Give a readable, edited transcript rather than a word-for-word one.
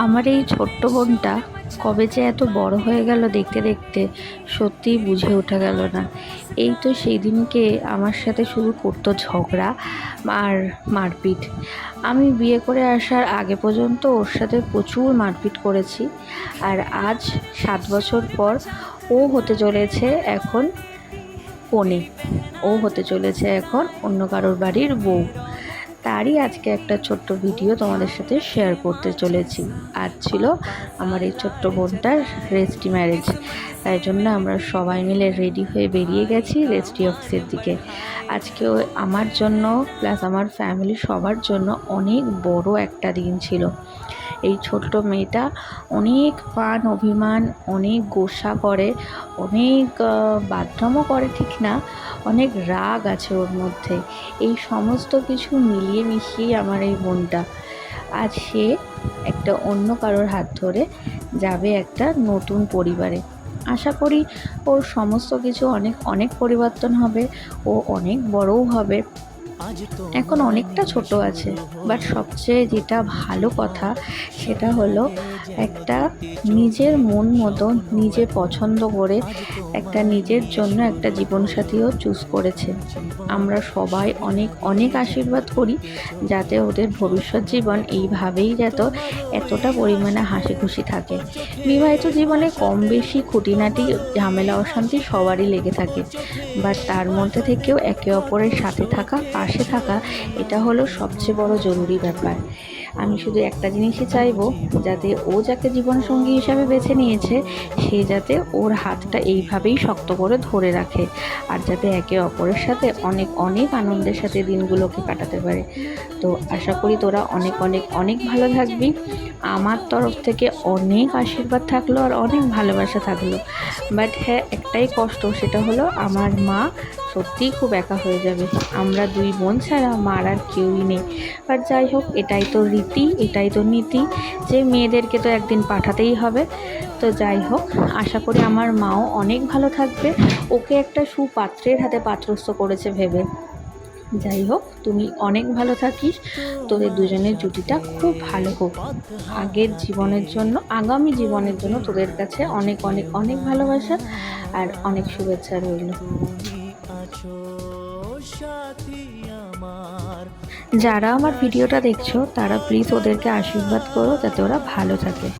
আমার এই ছোট্ট বোনটা কবে যে এত বড় হয়ে গেল দেখতে দেখতে সত্যিই বুঝে ওঠা গেল না। এই তো সেই দিনকে আমার সাথে শুরু করতো ঝগড়া আর মারপিট। আমি বিয়ে করে আসার আগে পর্যন্ত ওর সাথে প্রচুর মারপিট করেছি। আর আজ 7 বছর পর ও হতে চলেছে এখন কনে, ও হতে চলেছে এখন অন্য কারোর বাড়ির বউ। তারই আজকে একটা ছোট্ট ভিডিও তোমাদের সাথে শেয়ার করতে চলেছি। আজ ছিল আমার এই ছোট্ট বোনটার রেজিস্ট্রি ম্যারেজ, তাই জন্য আমরা সবাই মিলে রেডি হয়ে বেরিয়ে গেছি রেজিস্ট্রি অফিসের দিকে। আজকে আমার জন্য প্লাস আমার ফ্যামিলি সবার জন্য অনেক বড় একটা দিন ছিল। এই ছোট্ট মেয়েটা অনেক পান অভিমান, অনেক গোসা করে, অনেক বাথরুমও করে ঠিক না, অনেক রাগ আছে ওর মধ্যে। এই সমস্ত কিছু মিলিয়ে মিশিয়ে আমার এই বোনটা আজ সে একটা অন্য কারোর হাত ধরে যাবে একটা নতুন পরিবারে। আশা করি ওর সমস্ত কিছু অনেক অনেক পরিবর্তন হবে, ও অনেক বড়ও হবে। এখন অনেকটা ছোট আছে, বাট সবচেয়ে যেটা ভালো কথা সেটা হলো একটা নিজের মন মতো নিজে পছন্দ করে একটা নিজের জন্য একটা জীবনসাথীও চুজ করেছে। আমরা সবাই অনেক অনেক আশীর্বাদ করি যাতে ওদের ভবিষ্যৎ জীবন এইভাবেই যাতে এতটা পরিমাণে হাসি খুশি থাকে। বিবাহিত জীবনে কম বেশি খুঁটিনাটি ঝামেলা অশান্তি সবারই লেগে থাকে, বাট তার মধ্যে থেকেও একে অপরের সাথে থাকা, পাশে থাকা, এটা হলো সবচেয়ে বড় জরুরি ব্যাপার। আমি শুধু একটা জিনিসই চাইবো, যাতে ও যাকে জীবনসঙ্গী হিসাবে বেছে নিয়েছে সে যাতে ওর হাতটা এইভাবেই শক্ত করে ধরে রাখে, আর যাতে একে অপরের সাথে অনেক অনেক আনন্দের সাথে দিনগুলোকে কাটাতে পারে। তো আশা করি তোরা অনেক অনেক অনেক ভালো থাকবি। আমার তরফ থেকে অনেক আশীর্বাদ থাকলো আর অনেক ভালোবাসা থাকলো। বাট হ্যাঁ, একটাই কষ্ট, সেটা হলো আমার মা সত্যিই খুব একা হয়ে যাবে। আমরা দুই বোন ছাড়া মার আর কেউই নেই। বাট যাই হোক, এটাই তো রীতি, এটাই তো নীতি যে মেয়েদেরকে তো একদিন পাঠাতেই হবে। তো যাই হোক, আশা করি আমার মাও অনেক ভালো থাকবে, ওকে একটা সুপাত্রের হাতে পাত্রস্থ করেছে ভেবে। যাই হোক, তুমি অনেক ভালো থাকিস, তোদের দুজনের জুটিটা খুব ভালো হোক। আগের জীবনের জন্য, আগামী জীবনের জন্য তোদের কাছে অনেক অনেক অনেক ভালোবাসা আর অনেক শুভেচ্ছা রইল। যারা আমার ভিডিওটা দেখছো তারা প্লিজ ওদেরকে আশীর্বাদ করো যাতে ওরা ভালো থাকে।